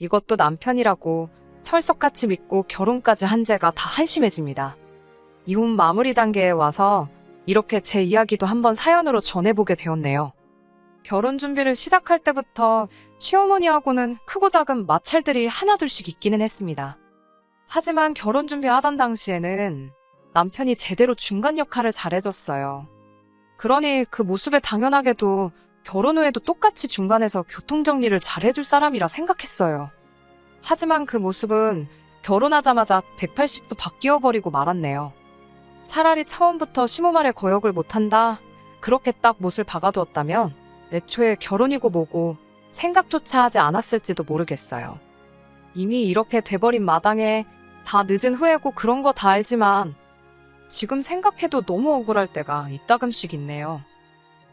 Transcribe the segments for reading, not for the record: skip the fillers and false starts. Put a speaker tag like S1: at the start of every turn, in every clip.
S1: 이것도 남편이라고 철석같이 믿고 결혼까지 한 제가 다 한심해집니다. 이혼 마무리 단계에 와서 이렇게 제 이야기도 한번 사연으로 전해보게 되었네요. 결혼 준비를 시작할 때부터 시어머니하고는 크고 작은 마찰들이 하나둘씩 있기는 했습니다. 하지만 결혼 준비하던 당시에는 남편이 제대로 중간 역할을 잘해줬어요. 그러니 그 모습에 당연하게도 결혼 후에도 똑같이 중간에서 교통정리를 잘해줄 사람이라 생각했어요. 하지만 그 모습은 결혼하자마자 180도 바뀌어버리고 말았네요. 차라리 처음부터 시모말에 거역을 못한다, 그렇게 딱 못을 박아두었다면 애초에 결혼이고 뭐고 생각조차 하지 않았을지도 모르겠어요. 이미 이렇게 돼버린 마당에 다 늦은 후회고 그런 거 다 알지만 지금 생각해도 너무 억울할 때가 이따금씩 있네요.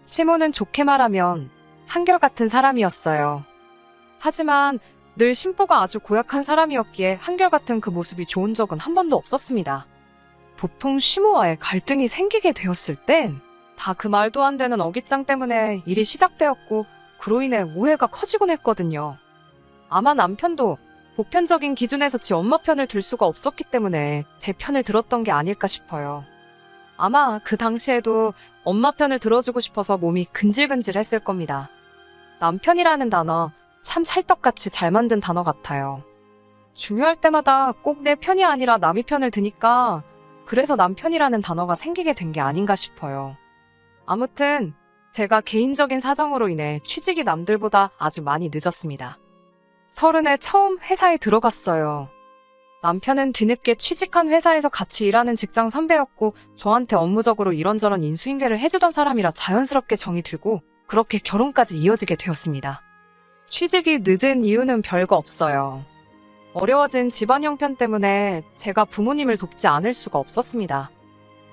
S1: 시모는 좋게 말하면 한결같은 사람이었어요. 하지만 늘 심보가 아주 고약한 사람이었기에 한결같은 그 모습이 좋은 적은 한 번도 없었습니다. 보통 시모와의 갈등이 생기게 되었을 땐 다 그 말도 안 되는 어깃장 때문에 일이 시작되었고 그로 인해 오해가 커지곤 했거든요. 아마 남편도 보편적인 기준에서 지 엄마 편을 들 수가 없었기 때문에 제 편을 들었던 게 아닐까 싶어요. 아마 그 당시에도 엄마 편을 들어주고 싶어서 몸이 근질근질했을 겁니다. 남편이라는 단어 참 찰떡같이 잘 만든 단어 같아요. 중요할 때마다 꼭 내 편이 아니라 남의 편을 드니까 그래서 남편이라는 단어가 생기게 된 게 아닌가 싶어요. 아무튼 제가 개인적인 사정으로 인해 취직이 남들보다 아주 많이 늦었습니다. 30에 처음 회사에 들어갔어요. 남편은 뒤늦게 취직한 회사에서 같이 일하는 직장 선배였고 저한테 업무적으로 이런저런 인수인계를 해주던 사람이라 자연스럽게 정이 들고 그렇게 결혼까지 이어지게 되었습니다. 취직이 늦은 이유는 별거 없어요. 어려워진 집안 형편 때문에 제가 부모님을 돕지 않을 수가 없었습니다.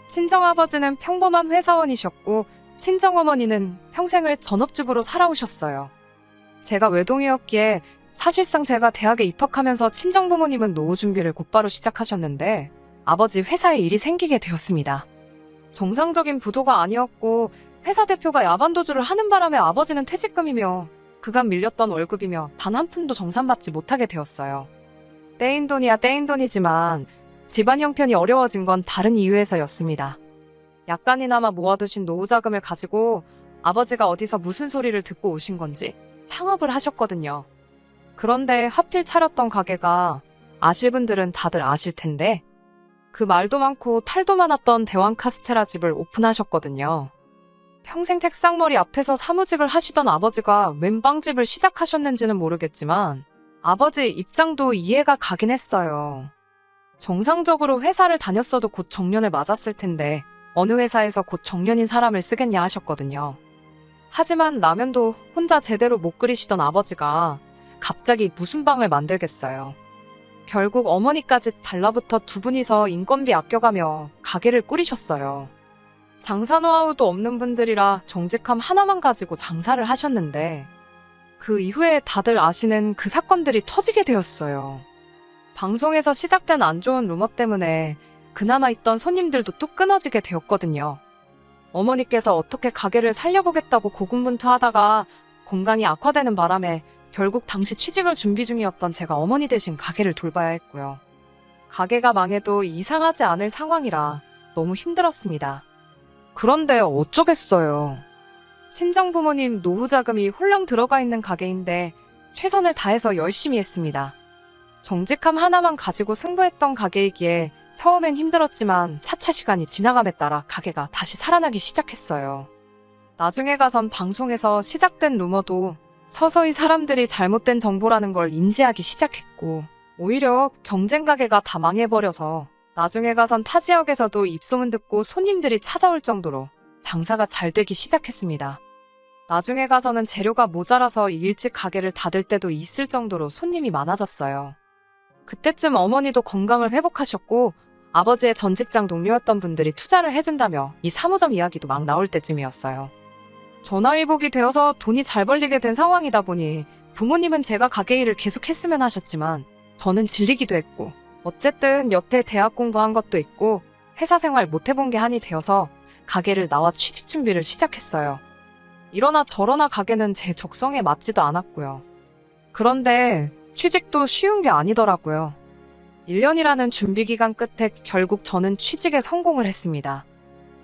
S1: 친정아버지는 평범한 회사원이셨고 친정어머니는 평생을 전업주부로 살아오셨어요. 제가 외동이었기에 사실상 제가 대학에 입학하면서 친정부모님은 노후 준비를 곧바로 시작하셨는데 아버지 회사에 일이 생기게 되었습니다. 정상적인 부도가 아니었고 회사 대표가 야반도주를 하는 바람에 아버지는 퇴직금이며 그간 밀렸던 월급이며 단 한 푼도 정산받지 못하게 되었어요. 떼인 돈이야 떼인 돈이지만 집안 형편이 어려워진 건 다른 이유에서였습니다. 약간이나마 모아두신 노후 자금을 가지고 아버지가 어디서 무슨 소리를 듣고 오신 건지 창업을 하셨거든요. 그런데 하필 차렸던 가게가 아실 분들은 다들 아실 텐데 그 말도 많고 탈도 많았던 대왕 카스테라 집을 오픈하셨거든요. 평생 책상머리 앞에서 사무직을 하시던 아버지가 웬 빵집을 시작하셨는지는 모르겠지만 아버지 입장도 이해가 가긴 했어요. 정상적으로 회사를 다녔어도 곧 정년을 맞았을 텐데 어느 회사에서 곧 정년인 사람을 쓰겠냐 하셨거든요. 하지만 라면도 혼자 제대로 못 끓이시던 아버지가 갑자기 무슨 빵을 만들겠어요. 결국 어머니까지 달라붙어 두 분이서 인건비 아껴가며 가게를 꾸리셨어요. 장사 노하우도 없는 분들이라 정직함 하나만 가지고 장사를 하셨는데 그 이후에 다들 아시는 그 사건들이 터지게 되었어요. 방송에서 시작된 안 좋은 루머 때문에 그나마 있던 손님들도 뚝 끊어지게 되었거든요. 어머니께서 어떻게 가게를 살려보겠다고 고군분투하다가 건강이 악화되는 바람에 결국 당시 취직을 준비 중이었던 제가 어머니 대신 가게를 돌봐야 했고요. 가게가 망해도 이상하지 않을 상황이라 너무 힘들었습니다. 그런데 어쩌겠어요. 친정부모님 노후 자금이 홀랑 들어가 있는 가게인데 최선을 다해서 열심히 했습니다. 정직함 하나만 가지고 승부했던 가게이기에 처음엔 힘들었지만 차차 시간이 지나감에 따라 가게가 다시 살아나기 시작했어요. 나중에 가선 방송에서 시작된 루머도 서서히 사람들이 잘못된 정보라는 걸 인지하기 시작했고 오히려 경쟁 가게가 다 망해버려서 나중에 가선 타 지역에서도 입소문 듣고 손님들이 찾아올 정도로 장사가 잘 되기 시작했습니다. 나중에 가서는 재료가 모자라서 일찍 가게를 닫을 때도 있을 정도로 손님이 많아졌어요. 그때쯤 어머니도 건강을 회복하셨고 아버지의 전 직장 동료였던 분들이 투자를 해준다며 이 사무점 이야기도 막 나올 때쯤이었어요. 전화위복이 되어서 돈이 잘 벌리게 된 상황이다 보니 부모님은 제가 가게 일을 계속 했으면 하셨지만 저는 질리기도 했고 어쨌든 여태 대학 공부한 것도 있고 회사 생활 못 해본 게 한이 되어서 가게를 나와 취직 준비를 시작했어요. 이러나 저러나 가게는 제 적성에 맞지도 않았고요. 그런데 취직도 쉬운 게 아니더라고요. 1년이라는 준비 기간 끝에 결국 저는 취직에 성공을 했습니다.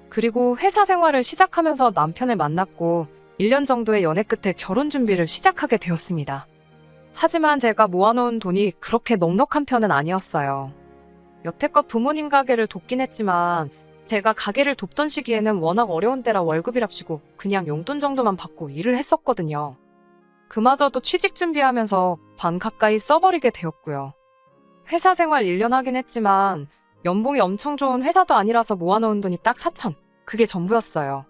S1: 그리고 회사 생활을 시작하면서 남편을 만났고 1년 정도의 연애 끝에 결혼 준비를 시작하게 되었습니다. 하지만 제가 모아놓은 돈이 그렇게 넉넉한 편은 아니었어요. 여태껏 부모님 가게를 돕긴 했지만 제가 가게를 돕던 시기에는 워낙 어려운 때라 월급이랍시고 그냥 용돈 정도만 받고 일을 했었거든요. 그마저도 취직 준비하면서 반 가까이 써버리게 되었고요. 회사 생활 1년 하긴 했지만 연봉이 엄청 좋은 회사도 아니라서 모아놓은 돈이 딱 4천. 그게 전부였어요.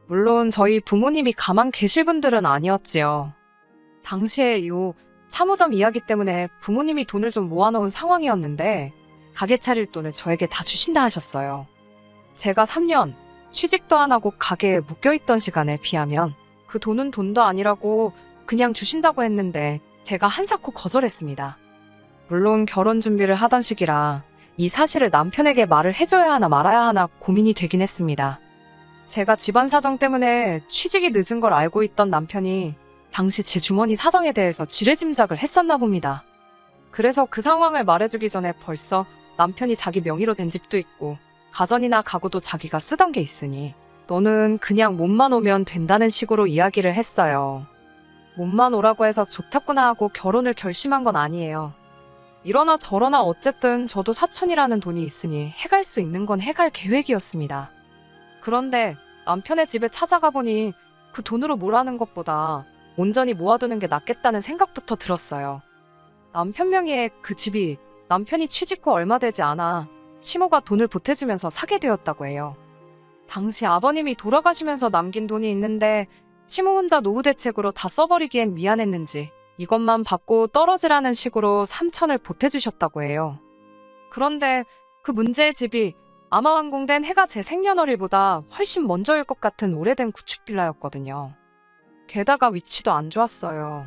S1: 물론 저희 부모님이 가만 계실 분들은 아니었지요. 당시에 요 사무점 이야기 때문에 부모님이 돈을 좀 모아놓은 상황이었는데 가게 차릴 돈을 저에게 다 주신다 하셨어요. 제가 3년 취직도 안 하고 가게에 묶여있던 시간에 비하면 그 돈은 돈도 아니라고 그냥 주신다고 했는데 제가 한사코 거절했습니다. 물론 결혼 준비를 하던 시기라 이 사실을 남편에게 말을 해줘야 하나 말아야 하나 고민이 되긴 했습니다. 제가 집안 사정 때문에 취직이 늦은 걸 알고 있던 남편이 당시 제 주머니 사정에 대해서 지레짐작을 했었나 봅니다. 그래서 그 상황을 말해주기 전에 벌써 남편이 자기 명의로 된 집도 있고 가전이나 가구도 자기가 쓰던 게 있으니 너는 그냥 몸만 오면 된다는 식으로 이야기를 했어요. 몸만 오라고 해서 좋다구나 하고 결혼을 결심한 건 아니에요. 이러나 저러나 어쨌든 저도 사천이라는 돈이 있으니 해갈 수 있는 건 해갈 계획이었습니다. 그런데 남편의 집에 찾아가 보니 그 돈으로 뭘 하는 것보다 온전히 모아두는 게 낫겠다는 생각부터 들었어요. 남편 명의의 그 집이 남편이 취직 후 얼마 되지 않아 시모가 돈을 보태주면서 사게 되었다고 해요. 당시 아버님이 돌아가시면서 남긴 돈이 있는데 시모 혼자 노후 대책으로 다 써버리기엔 미안했는지 이것만 받고 떨어지라는 식으로 3천을 보태주셨다고 해요. 그런데 그 문제의 집이 아마 완공된 해가 제 생년월일보다 훨씬 먼저일 것 같은 오래된 구축 빌라였거든요. 게다가 위치도 안 좋았어요.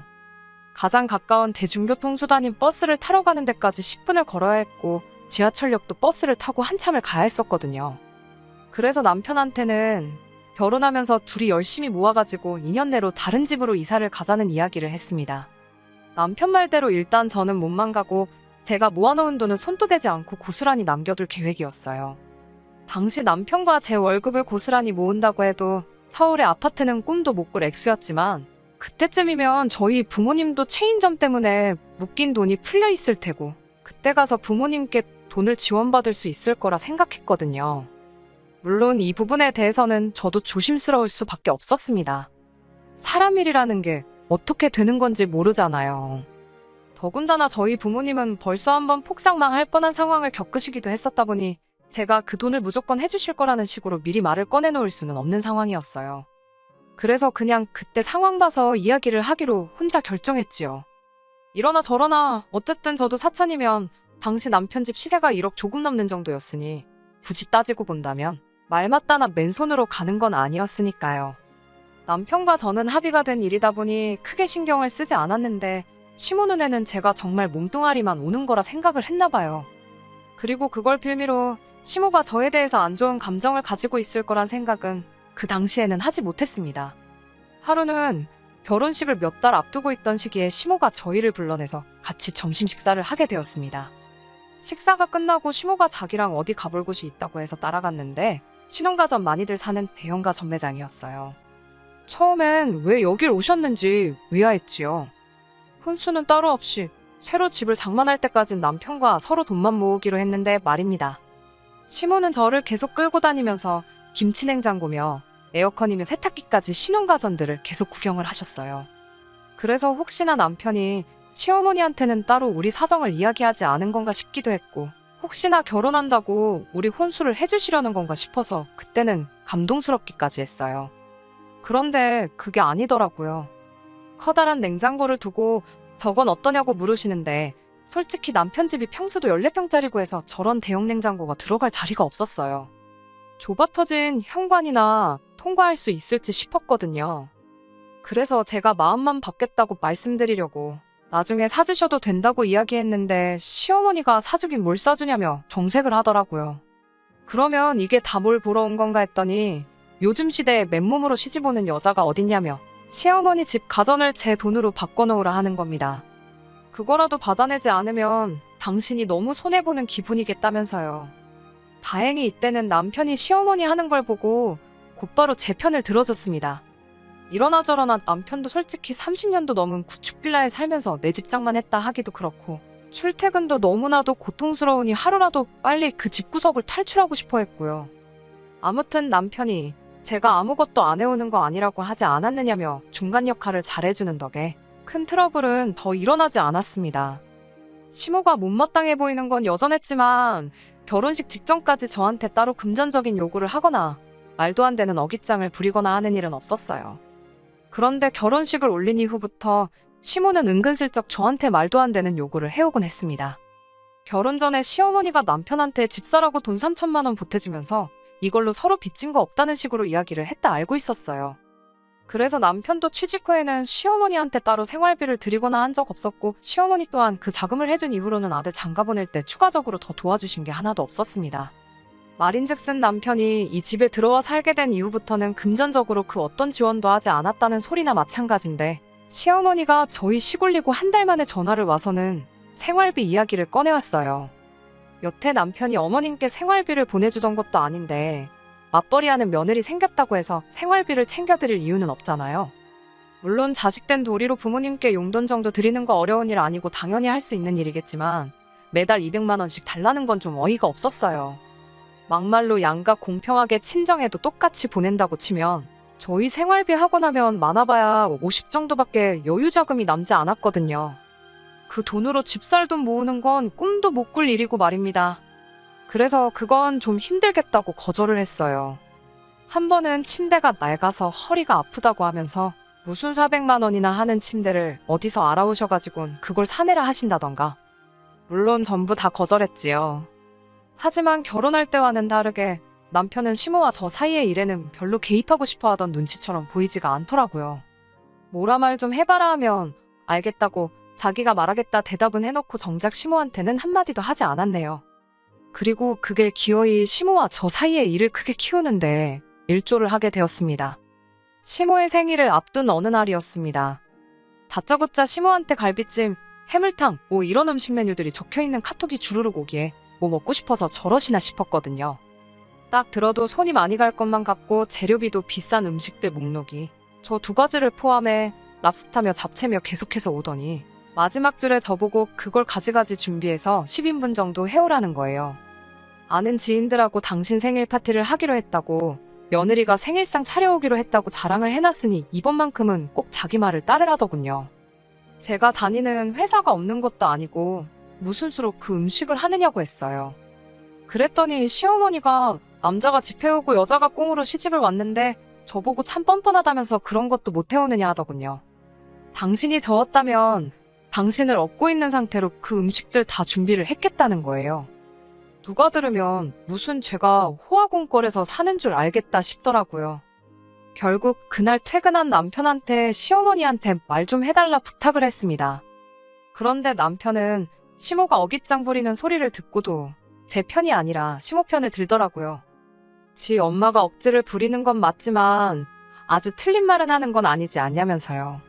S1: 가장 가까운 대중교통수단인 버스를 타러 가는 데까지 10분을 걸어야 했고 지하철역도 버스를 타고 한참을 가야 했었거든요. 그래서 남편한테는 결혼하면서 둘이 열심히 모아가지고 2년 내로 다른 집으로 이사를 가자는 이야기를 했습니다. 남편 말대로 일단 저는 몸만 가고 제가 모아놓은 돈은 손도 대지 않고 고스란히 남겨둘 계획이었어요. 당시 남편과 제 월급을 고스란히 모은다고 해도 서울의 아파트는 꿈도 못 꿀 액수였지만 그때쯤이면 저희 부모님도 체인점 때문에 묶인 돈이 풀려 있을 테고 그때 가서 부모님께 돈을 지원받을 수 있을 거라 생각했거든요. 물론 이 부분에 대해서는 저도 조심스러울 수밖에 없었습니다. 사람 일이라는 게 어떻게 되는 건지 모르잖아요. 더군다나 저희 부모님은 벌써 한번 폭삭망할 뻔한 상황을 겪으시기도 했었다 보니 제가 그 돈을 무조건 해주실 거라는 식으로 미리 말을 꺼내놓을 수는 없는 상황이었어요. 그래서 그냥 그때 상황 봐서 이야기를 하기로 혼자 결정했지요. 이러나 저러나 어쨌든 저도 사천이면 당시 남편 집 시세가 1억 조금 넘는 정도였으니 굳이 따지고 본다면 말 맞다나 맨손으로 가는 건 아니었으니까요. 남편과 저는 합의가 된 일이다 보니 크게 신경을 쓰지 않았는데 시모 눈에는 제가 정말 몸뚱아리만 오는 거라 생각을 했나 봐요. 그리고 그걸 빌미로 시모가 저에 대해서 안 좋은 감정을 가지고 있을 거란 생각은 그 당시에는 하지 못했습니다. 하루는 결혼식을 몇 달 앞두고 있던 시기에 시모가 저희를 불러내서 같이 점심 식사를 하게 되었습니다. 식사가 끝나고 시모가 자기랑 어디 가볼 곳이 있다고 해서 따라갔는데 신혼가전 많이들 사는 대형가전 매장이었어요. 처음엔 왜 여길 오셨는지 의아했지요. 혼수는 따로 없이 새로 집을 장만할 때까진 남편과 서로 돈만 모으기로 했는데 말입니다. 시모는 저를 계속 끌고 다니면서 김치냉장고며 에어컨이며 세탁기까지 신혼가전들을 계속 구경을 하셨어요. 그래서 혹시나 남편이 시어머니한테는 따로 우리 사정을 이야기하지 않은 건가 싶기도 했고 혹시나 결혼한다고 우리 혼수를 해주시려는 건가 싶어서 그때는 감동스럽기까지 했어요. 그런데 그게 아니더라고요. 커다란 냉장고를 두고 저건 어떠냐고 물으시는데 솔직히 남편 집이 평수도 14평짜리고 해서 저런 대형 냉장고가 들어갈 자리가 없었어요. 좁아터진 현관이나 통과할 수 있을지 싶었거든요. 그래서 제가 마음만 받겠다고 말씀드리려고 나중에 사주셔도 된다고 이야기했는데 시어머니가 사주긴 뭘 사주냐며 정색을 하더라고요. 그러면 이게 다 뭘 보러 온 건가 했더니 요즘 시대에 맨몸으로 시집 오는 여자가 어딨냐며 시어머니 집 가전을 제 돈으로 바꿔놓으라 하는 겁니다. 그거라도 받아내지 않으면 당신이 너무 손해보는 기분이겠다면서요. 다행히 이때는 남편이 시어머니 하는 걸 보고 곧바로 제 편을 들어줬습니다. 이러나 저러나 남편도 솔직히 30년도 넘은 구축빌라에 살면서 내 집장만 했다 하기도 그렇고 출퇴근도 너무나도 고통스러우니 하루라도 빨리 그 집구석을 탈출하고 싶어 했고요. 아무튼 남편이 제가 아무것도 안 해오는 거 아니라고 하지 않았느냐며 중간 역할을 잘해주는 덕에 큰 트러블은 더 일어나지 않았습니다. 시모가 못마땅해 보이는 건 여전했지만 결혼식 직전까지 저한테 따로 금전적인 요구를 하거나 말도 안 되는 어깃장을 부리거나 하는 일은 없었어요. 그런데 결혼식을 올린 이후부터 시모는 은근슬쩍 저한테 말도 안 되는 요구를 해오곤 했습니다. 결혼 전에 시어머니가 남편한테 집 사라고 돈 3천만 원 보태주면서 이걸로 서로 빚진 거 없다는 식으로 이야기를 했다 알고 있었어요. 그래서 남편도 취직 후에는 시어머니한테 따로 생활비를 드리거나 한 적 없었고 시어머니 또한 그 자금을 해준 이후로는 아들 장가 보낼 때 추가적으로 더 도와주신 게 하나도 없었습니다. 말인즉슨 남편이 이 집에 들어와 살게 된 이후부터는 금전적으로 그 어떤 지원도 하지 않았다는 소리나 마찬가지인데 시어머니가 저희 시골리고 한 달 만에 전화를 와서는 생활비 이야기를 꺼내왔어요. 여태 남편이 어머님께 생활비를 보내주던 것도 아닌데 맞벌이하는 며느리 생겼다고 해서 생활비를 챙겨드릴 이유는 없잖아요. 물론 자식된 도리로 부모님께 용돈 정도 드리는 거 어려운 일 아니고 당연히 할 수 있는 일이겠지만 매달 200만 원씩 달라는 건 좀 어이가 없었어요. 막말로 양가 공평하게 친정에도 똑같이 보낸다고 치면 저희 생활비 하고 나면 많아봐야 50 정도밖에 여유 자금이 남지 않았거든요. 그 돈으로 집 살 돈 모으는 건 꿈도 못 꿀 일이고 말입니다. 그래서 그건 좀 힘들겠다고 거절을 했어요. 한 번은 침대가 낡아서 허리가 아프다고 하면서 무슨 400만 원이나 하는 침대를 어디서 알아오셔가지곤 그걸 사내라 하신다던가. 물론 전부 다 거절했지요. 하지만 결혼할 때와는 다르게 남편은 시모와 저 사이의 일에는 별로 개입하고 싶어 하던 눈치처럼 보이지가 않더라고요. 뭐라 말 좀 해봐라 하면 알겠다고 자기가 말하겠다 대답은 해놓고 정작 시모한테는 한마디도 하지 않았네요. 그리고 그게 기어이 시모와 저 사이의 일을 크게 키우는데 일조를 하게 되었습니다. 시모의 생일을 앞둔 어느 날이었습니다. 다짜고짜 시모한테 갈비찜, 해물탕, 뭐 이런 음식 메뉴들이 적혀있는 카톡이 주르륵 오기에 뭐 먹고 싶어서 저러시나 싶었거든요. 딱 들어도 손이 많이 갈 것만 같고 재료비도 비싼 음식들 목록이 저 두 가지를 포함해 랍스타며 잡채며 계속해서 오더니 마지막 줄에 저보고 그걸 가지가지 준비해서 10인분 정도 해오라는 거예요. 아는 지인들하고 당신 생일 파티를 하기로 했다고 며느리가 생일상 차려오기로 했다고 자랑을 해놨으니 이번만큼은 꼭 자기 말을 따르라더군요. 제가 다니는 회사가 없는 것도 아니고 무슨 수로 그 음식을 하느냐고 했어요. 그랬더니 시어머니가 남자가 집 해오고 여자가 꽁으로 시집을 왔는데 저보고 참 뻔뻔하다면서 그런 것도 못 해오느냐 하더군요. 당신이 저었다면 당신을 업고 있는 상태로 그 음식들 다 준비를 했겠다는 거예요. 누가 들으면 무슨 제가 호화공골에서 사는 줄 알겠다 싶더라고요. 결국 그날 퇴근한 남편한테 시어머니한테 말 좀 해달라 부탁을 했습니다. 그런데 남편은 시모가 어깃장 부리는 소리를 듣고도 제 편이 아니라 시모 편을 들더라고요. 지 엄마가 억지를 부리는 건 맞지만 아주 틀린 말은 하는 건 아니지 않냐면서요.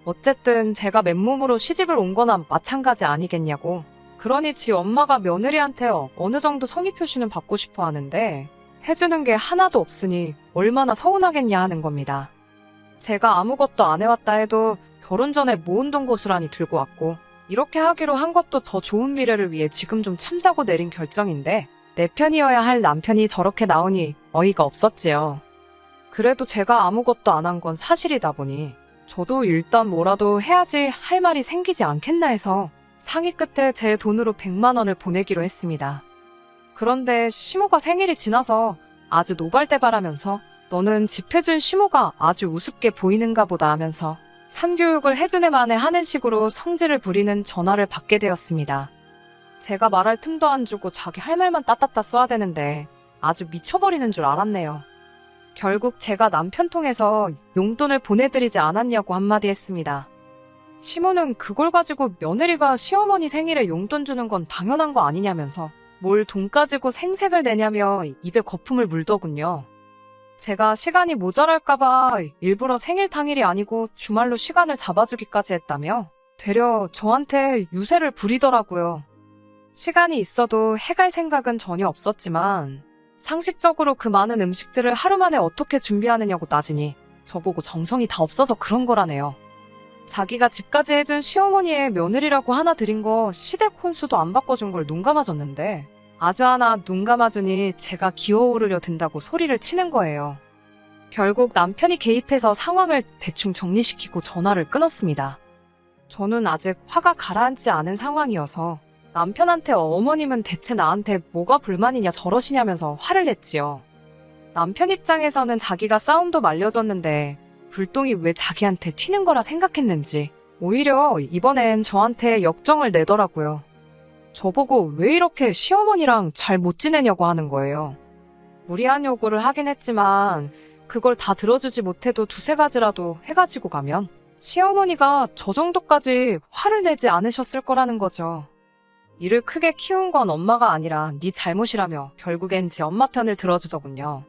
S1: 어쨌든 제가 맨몸으로 시집을 온 거나 마찬가지 아니겠냐고. 그러니 지 엄마가 며느리한테 어느 정도 성의 표시는 받고 싶어 하는데 해주는 게 하나도 없으니 얼마나 서운하겠냐 하는 겁니다. 제가 아무것도 안 해왔다 해도 결혼 전에 모은 돈 고스란히 들고 왔고 이렇게 하기로 한 것도 더 좋은 미래를 위해 지금 좀 참자고 내린 결정인데 내 편이어야 할 남편이 저렇게 나오니 어이가 없었지요. 그래도 제가 아무것도 안 한 건 사실이다 보니 저도 일단 뭐라도 해야지 할 말이 생기지 않겠나 해서 상의 끝에 제 돈으로 100만 원을 보내기로 했습니다. 그런데 시모가 생일이 지나서 아주 노발대발하면서 너는 집 해준 시모가 아주 우습게 보이는가 보다 하면서 참교육을 해준 애 만에 하는 식으로 성질을 부리는 전화를 받게 되었습니다. 제가 말할 틈도 안 주고 자기 할 말만 따따따 써야 되는데 아주 미쳐버리는 줄 알았네요. 결국 제가 남편 통해서 용돈을 보내드리지 않았냐고 한마디 했습니다. 시모는 그걸 가지고 며느리가 시어머니 생일에 용돈 주는 건 당연한 거 아니냐면서 뭘 돈 가지고 생색을 내냐며 입에 거품을 물더군요. 제가 시간이 모자랄까봐 일부러 생일 당일이 아니고 주말로 시간을 잡아주기까지 했다며 되려 저한테 유세를 부리더라고요. 시간이 있어도 해갈 생각은 전혀 없었지만 상식적으로 그 많은 음식들을 하루 만에 어떻게 준비하느냐고 따지니 저보고 정성이 다 없어서 그런 거라네요. 자기가 집까지 해준 시어머니의 며느리라고 하나 드린 거 시댁 혼수도 안 바꿔준 걸 눈 감아줬는데 아주 하나 눈 감아주니 제가 기어오르려 든다고 소리를 치는 거예요. 결국 남편이 개입해서 상황을 대충 정리시키고 전화를 끊었습니다. 저는 아직 화가 가라앉지 않은 상황이어서 남편한테 어머님은 대체 나한테 뭐가 불만이냐 저러시냐면서 화를 냈지요. 남편 입장에서는 자기가 싸움도 말려줬는데 불똥이 왜 자기한테 튀는 거라 생각했는지 오히려 이번엔 저한테 역정을 내더라고요. 저보고 왜 이렇게 시어머니랑 잘 못 지내냐고 하는 거예요. 무리한 요구를 하긴 했지만 그걸 다 들어주지 못해도 두세 가지라도 해가지고 가면 시어머니가 저 정도까지 화를 내지 않으셨을 거라는 거죠. 이를 크게 키운 건 엄마가 아니라 네 잘못이라며 결국엔 지 엄마 편을 들어주더군요.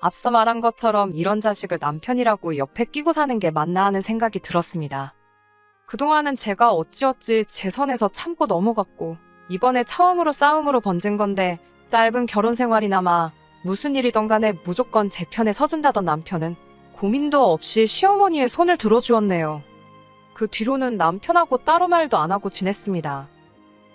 S1: 앞서 말한 것처럼 이런 자식을 남편이라고 옆에 끼고 사는 게 맞나 하는 생각이 들었습니다. 그동안은 제가 어찌어찌 제 선에서 참고 넘어갔고 이번에 처음으로 싸움으로 번진 건데 짧은 결혼 생활이나마 무슨 일이던 간에 무조건 제 편에 서준다던 남편은 고민도 없이 시어머니의 손을 들어주었네요. 그 뒤로는 남편하고 따로 말도 안 하고 지냈습니다.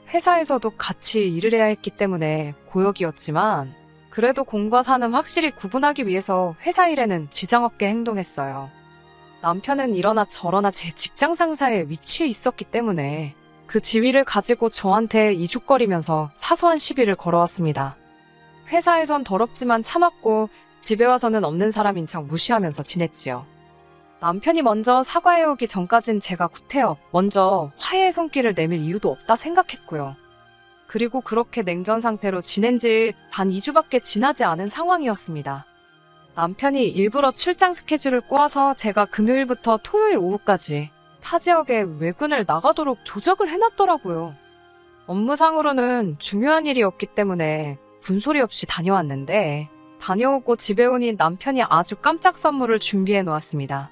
S1: 회사에서도 같이 일을 해야 했기 때문에 고역이었지만 그래도 공과 사는 확실히 구분하기 위해서 회사 일에는 지장 없게 행동했어요. 남편은 이러나 저러나 제 직장 상사의 위치에 있었기 때문에 그 지위를 가지고 저한테 이죽거리면서 사소한 시비를 걸어왔습니다. 회사에선 더럽지만 참았고 집에 와서는 없는 사람인 척 무시하면서 지냈지요. 남편이 먼저 사과해오기 전까진 제가 구태여 먼저 화해의 손길을 내밀 이유도 없다 생각했고요. 그리고 그렇게 냉전 상태로 지낸 지 단 2주밖에 지나지 않은 상황이었습니다. 남편이 일부러 출장 스케줄을 꼬아서 제가 금요일부터 토요일 오후까지 타 지역에 외근을 나가도록 조작을 해놨더라고요. 업무상으로는 중요한 일이었기 때문에 분소리 없이 다녀왔는데 다녀오고 집에 오니 남편이 아주 깜짝 선물을 준비해 놓았습니다.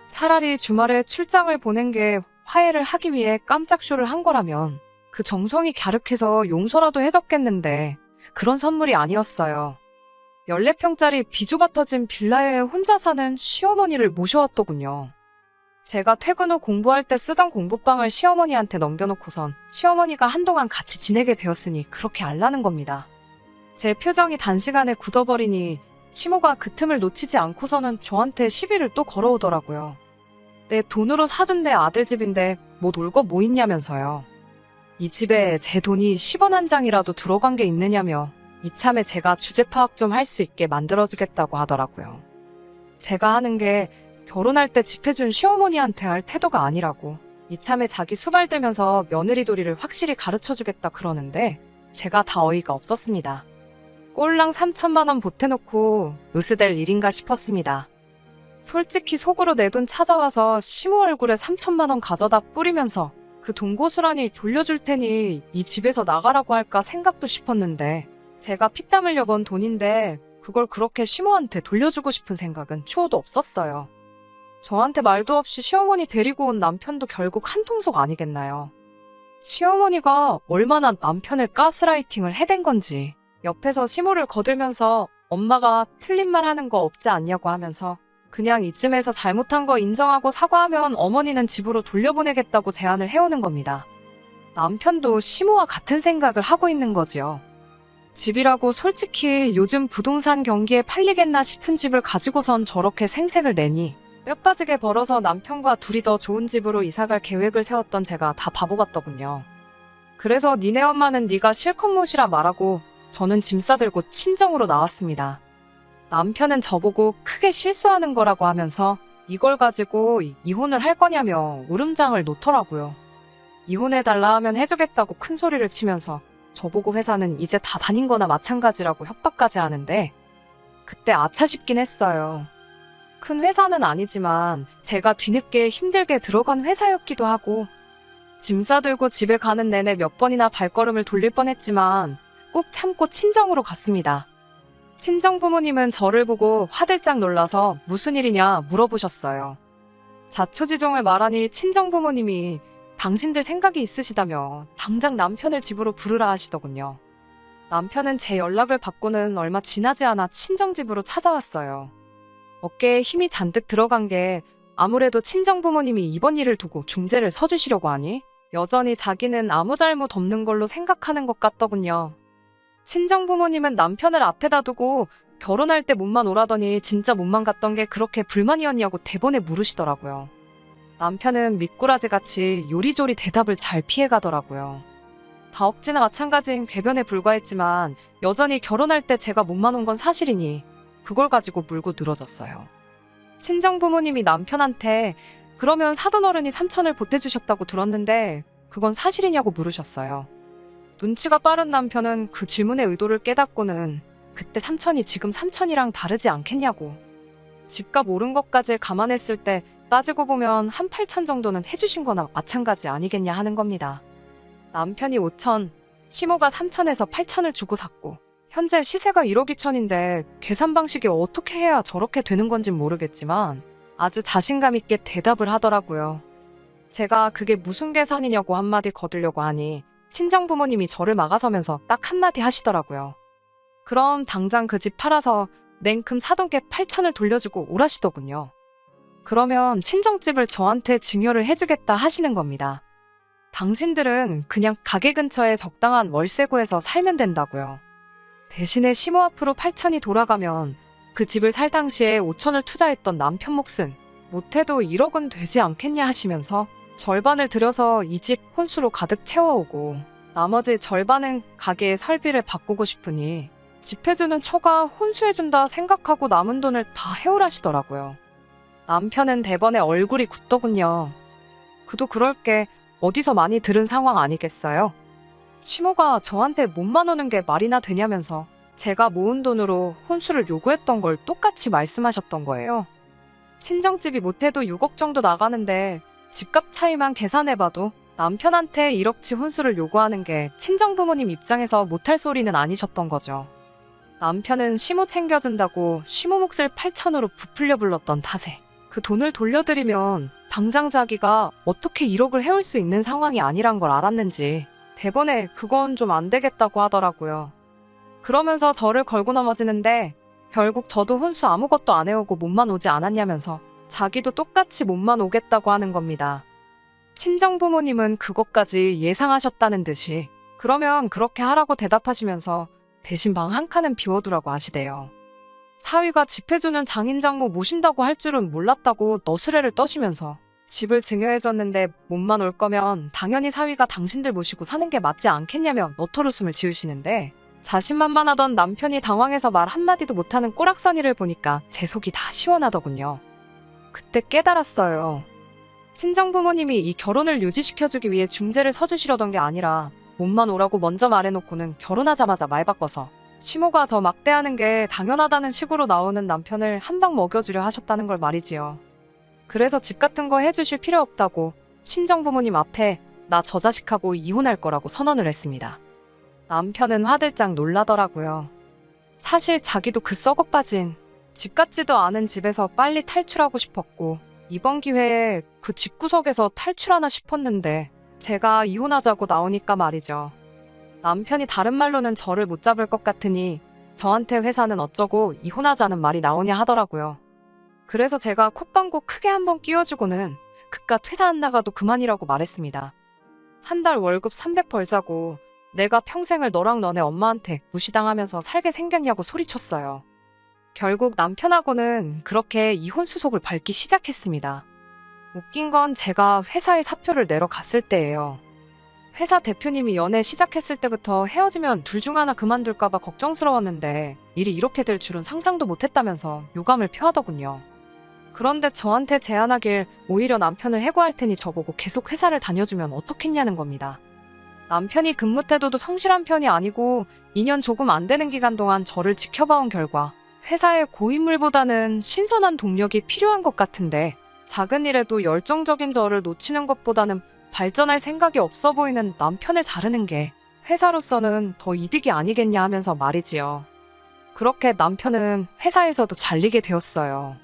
S1: 차라리 주말에 출장을 보낸 게 화해를 하기 위해 깜짝 쇼를 한 거라면 그 정성이 갸륵해서 용서라도 해줬겠는데 그런 선물이 아니었어요. 14평짜리 비조가 터진 빌라에 혼자 사는 시어머니를 모셔왔더군요. 제가 퇴근 후 공부할 때 쓰던 공부방을 시어머니한테 넘겨놓고선 시어머니가 한동안 같이 지내게 되었으니 그렇게 알라는 겁니다. 제 표정이 단시간에 굳어버리니 시모가 그 틈을 놓치지 않고서는 저한테 시비를 또 걸어오더라고요. 내 돈으로 사준 내 아들 집인데 뭐 놀 거 뭐 있냐면서요. 이 집에 제 돈이 10원 한 장이라도 들어간 게 있느냐며 이참에 제가 주제 파악 좀 할 수 있게 만들어주겠다고 하더라고요. 제가 하는 게 결혼할 때 집 해준 시어머니한테 할 태도가 아니라고 이참에 자기 수발 들면서 며느리 도리를 확실히 가르쳐주겠다 그러는데 제가 다 어이가 없었습니다. 꼴랑 3천만 원 보태놓고 으스댈 일인가 싶었습니다. 솔직히 속으로 내 돈 찾아와서 시모 얼굴에 3천만 원 가져다 뿌리면서 그 돈 고스란히 돌려줄 테니 이 집에서 나가라고 할까 생각도 싶었는데 제가 피땀 흘려 번 돈인데 그걸 그렇게 시모한테 돌려주고 싶은 생각은 추호도 없었어요. 저한테 말도 없이 시어머니 데리고 온 남편도 결국 한통속 아니겠나요? 시어머니가 얼마나 남편을 가스라이팅을 해댄 건지 옆에서 시모를 거들면서 엄마가 틀린 말 하는 거 없지 않냐고 하면서 그냥 이쯤에서 잘못한 거 인정하고 사과하면 어머니는 집으로 돌려보내겠다고 제안을 해오는 겁니다. 남편도 시모와 같은 생각을 하고 있는 거지요. 집이라고 솔직히 요즘 부동산 경기에 팔리겠나 싶은 집을 가지고선 저렇게 생색을 내니 뼈 빠지게 벌어서 남편과 둘이 더 좋은 집으로 이사갈 계획을 세웠던 제가 다 바보 같더군요. 그래서 니네 엄마는 네가 실컷 모시라 말하고 저는 짐 싸들고 친정으로 나왔습니다. 남편은 저보고 크게 실수하는 거라고 하면서 이걸 가지고 이혼을 할 거냐며 울음장을 놓더라고요. 이혼해달라 하면 해주겠다고 큰 소리를 치면서 저보고 회사는 이제 다 다닌 거나 마찬가지라고 협박까지 하는데 그때 아차 싶긴 했어요. 큰 회사는 아니지만 제가 뒤늦게 힘들게 들어간 회사였기도 하고 짐 싸들고 집에 가는 내내 몇 번이나 발걸음을 돌릴 뻔했지만 꾹 참고 친정으로 갔습니다. 친정 부모님은 저를 보고 화들짝 놀라서 무슨 일이냐 물어보셨어요. 자초지종을 말하니 친정 부모님이 당신들 생각이 있으시다며 당장 남편을 집으로 부르라 하시더군요. 남편은 제 연락을 받고는 얼마 지나지 않아 친정집으로 찾아왔어요. 어깨에 힘이 잔뜩 들어간 게 아무래도 친정부모님이 이번 일을 두고 중재를 서주시려고 하니 여전히 자기는 아무 잘못 없는 걸로 생각하는 것 같더군요. 친정부모님은 남편을 앞에다 두고 결혼할 때 몸만 오라더니 진짜 몸만 갔던 게 그렇게 불만이었냐고 대번에 물으시더라고요. 남편은 미꾸라지같이 요리조리 대답을 잘 피해가더라고요. 다억지나 마찬가지인 궤변에 불과했지만 여전히 결혼할 때 제가 몸만 온 건 사실이니 그걸 가지고 물고 늘어졌어요. 친정부모님이 남편한테 그러면 사돈어른이 삼천을 보태주셨다고 들었는데 그건 사실이냐고 물으셨어요. 눈치가 빠른 남편은 그 질문의 의도를 깨닫고는 그때 삼천이 지금 삼천이랑 다르지 않겠냐고. 집값 오른 것까지 감안했을 때 따지고 보면 한 8천 정도는 해주신 거나 마찬가지 아니겠냐 하는 겁니다. 남편이 5천, 시모가 3천에서 8천을 주고 샀고 현재 시세가 1억 2천인데 계산 방식이 어떻게 해야 저렇게 되는 건진 모르겠지만 아주 자신감 있게 대답을 하더라고요. 제가 그게 무슨 계산이냐고 한마디 거들려고 하니 친정부모님이 저를 막아서면서 딱 한마디 하시더라고요. 그럼 당장 그 집 팔아서 냉큼 사돈께 8천을 돌려주고 오라시더군요. 그러면 친정집을 저한테 증여를 해주겠다 하시는 겁니다. 당신들은 그냥 가게 근처에 적당한 월세 구해서 살면 된다고요. 대신에 시모 앞으로 8천이 돌아가면 그 집을 살 당시에 5천을 투자했던 남편 몫은 못해도 1억은 되지 않겠냐 하시면서 절반을 들여서 이 집 혼수로 가득 채워오고 나머지 절반은 가게의 설비를 바꾸고 싶으니 집 해주는 처가 혼수해준다 생각하고 남은 돈을 다 해오라시더라고요. 남편은 대번에 얼굴이 굳더군요. 그도 그럴 게 어디서 많이 들은 상황 아니겠어요? 시모가 저한테 몸만 오는 게 말이나 되냐면서 제가 모은 돈으로 혼수를 요구했던 걸 똑같이 말씀하셨던 거예요. 친정집이 못해도 6억 정도 나가는데 집값 차이만 계산해봐도 남편한테 1억치 혼수를 요구하는 게 친정부모님 입장에서 못할 소리는 아니셨던 거죠. 남편은 시모 챙겨준다고 시모 몫을 8천으로 부풀려 불렀던 탓에 그 돈을 돌려드리면 당장 자기가 어떻게 1억을 해올 수 있는 상황이 아니란 걸 알았는지 대번에 그건 좀 안 되겠다고 하더라고요. 그러면서 저를 걸고 넘어지는데 결국 저도 혼수 아무것도 안 해오고 몸만 오지 않았냐면서 자기도 똑같이 몸만 오겠다고 하는 겁니다. 친정부모님은 그것까지 예상하셨다는 듯이 그러면 그렇게 하라고 대답하시면서 대신 방 한 칸은 비워두라고 하시대요. 사위가 집 해주는 장인장모 모신다고 할 줄은 몰랐다고 너스레를 떠시면서 집을 증여해줬는데 몸만 올 거면 당연히 사위가 당신들 모시고 사는 게 맞지 않겠냐며 너털웃음을 지으시는데 자신만만하던 남편이 당황해서 말 한마디도 못하는 꼬락서니를 보니까 제 속이 다 시원하더군요. 그때 깨달았어요. 친정부모님이 이 결혼을 유지시켜주기 위해 중재를 서주시려던 게 아니라 몸만 오라고 먼저 말해놓고는 결혼하자마자 말 바꿔서 시모가 저 막대하는 게 당연하다는 식으로 나오는 남편을 한 방 먹여주려 하셨다는 걸 말이지요. 그래서 집 같은 거 해주실 필요 없다고 친정부모님 앞에 나 저 자식하고 이혼할 거라고 선언을 했습니다. 남편은 화들짝 놀라더라고요. 사실 자기도 그 썩어 빠진 집 같지도 않은 집에서 빨리 탈출하고 싶었고 이번 기회에 그 집구석에서 탈출하나 싶었는데 제가 이혼하자고 나오니까 말이죠. 남편이 다른 말로는 저를 못 잡을 것 같으니 저한테 회사는 어쩌고 이혼하자는 말이 나오냐 하더라고요. 그래서 제가 콧방구 크게 한번 끼워주고는 그깟 회사 안 나가도 그만이라고 말했습니다. 한 달 월급 300 벌자고 내가 평생을 너랑 너네 엄마한테 무시당하면서 살게 생겼냐고 소리쳤어요. 결국 남편하고는 그렇게 이혼 수속을 밟기 시작했습니다. 웃긴 건 제가 회사에 사표를 내러 갔을 때예요. 회사 대표님이 연애 시작했을 때부터 헤어지면 둘 중 하나 그만둘까봐 걱정스러웠는데 일이 이렇게 될 줄은 상상도 못했다면서 유감을 표하더군요. 그런데 저한테 제안하길 오히려 남편을 해고할 테니 저보고 계속 회사를 다녀주면 어떻겠냐는 겁니다. 남편이 근무 태도도 성실한 편이 아니고 2년 조금 안 되는 기간 동안 저를 지켜봐온 결과 회사의 고인물보다는 신선한 동력이 필요한 것 같은데 작은 일에도 열정적인 저를 놓치는 것보다는 발전할 생각이 없어 보이는 남편을 자르는 게 회사로서는 더 이득이 아니겠냐 하면서 말이지요. 그렇게 남편은 회사에서도 잘리게 되었어요.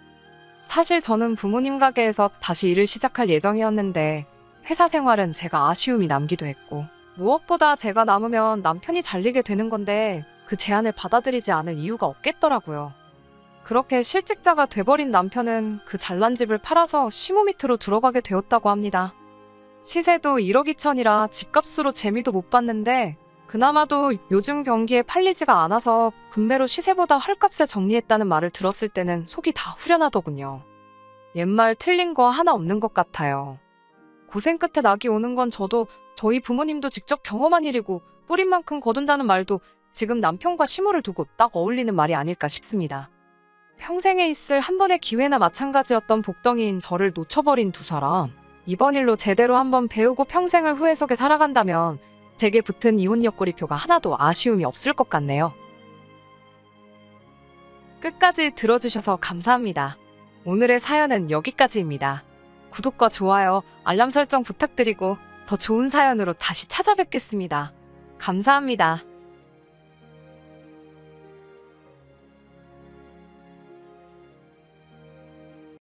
S1: 사실 저는 부모님 가게에서 다시 일을 시작할 예정이었는데 회사 생활은 제가 아쉬움이 남기도 했고, 무엇보다 제가 남으면 남편이 잘리게 되는 건데 그 제안을 받아들이지 않을 이유가 없겠더라고요. 그렇게 실직자가 돼버린 남편은 그 잘난 집을 팔아서 시모 밑으로 들어가게 되었다고 합니다. 시세도 1억 2천이라 집값으로 재미도 못 봤는데 그나마도 요즘 경기에 팔리지가 않아서 금매로 시세보다 헐값에 정리했다는 말을 들었을 때는 속이 다 후련하더군요. 옛말 틀린 거 하나 없는 것 같아요. 고생 끝에 낙이 오는 건 저도 저희 부모님도 직접 경험한 일이고 뿌린 만큼 거둔다는 말도 지금 남편과 시모를 두고 딱 어울리는 말이 아닐까 싶습니다. 평생에 있을 한 번의 기회나 마찬가지였던 복덩이인 저를 놓쳐버린 두 사람. 이번 일로 제대로 한번 배우고 평생을 후회 속에 살아간다면 제게 붙은 이혼 옆구리표가 하나도 아쉬움이 없을 것 같네요. 끝까지 들어주셔서 감사합니다. 오늘의 사연은 여기까지입니다. 구독과 좋아요, 알람 설정 부탁드리고 더 좋은 사연으로 다시 찾아뵙겠습니다. 감사합니다.